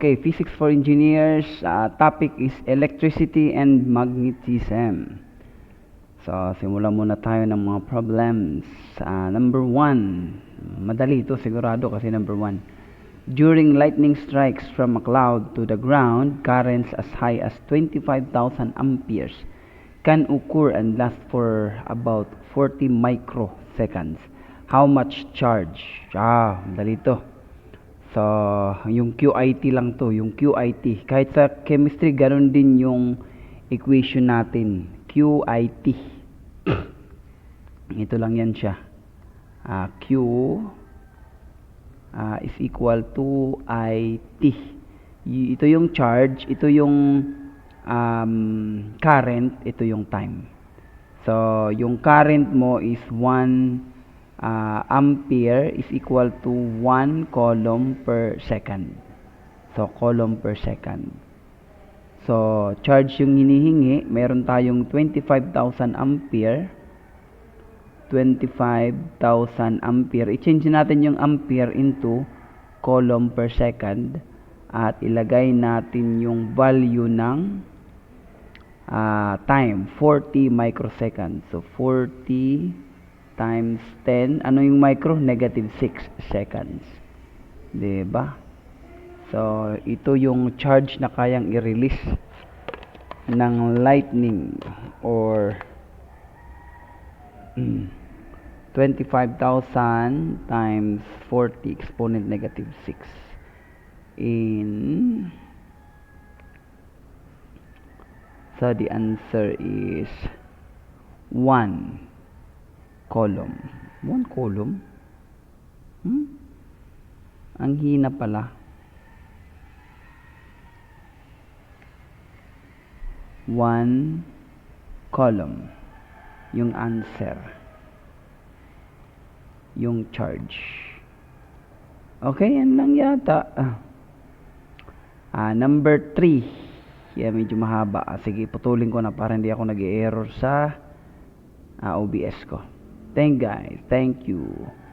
Okay, physics for engineers. Topic is electricity and magnetism. So, simulan muna tayo ng mga problems. Number 1. Madali ito sigurado kasi number 1. During lightning strikes from a cloud to the ground, currents as high as 25,000 amperes can occur and last for about 40 microseconds. How much charge? Madali ito. So, yung QIT lang to, yung QIT. Kahit sa chemistry, ganun din yung equation natin. QIT. Ito lang yan siya. Q is equal to IT. Ito yung charge, ito yung current, ito yung time. So, yung current mo is 1 ampere is equal to 1 coulomb per second. So, coulomb per second. So, charge yung hinihingi, meron tayong 25,000 ampere. 25,000 ampere. I-change natin yung ampere into coulomb per second at ilagay natin yung value ng time, 40 microseconds. So, 40 times 10, ano yung micro? Negative 6 seconds. Diba? So, ito yung charge na kayang i-release ng lightning or 25,000 times 40 exponent negative 6 in... So, the answer is 1 coulomb. 1 coulomb? Ang hina pala. 1 coulomb. Yung answer. Yung charge. Okay, yan lang yata. Number 3. Yeah, medyo mahaba. Sige, putulin ko na para hindi ako nag-error sa OBS ko. Thank you.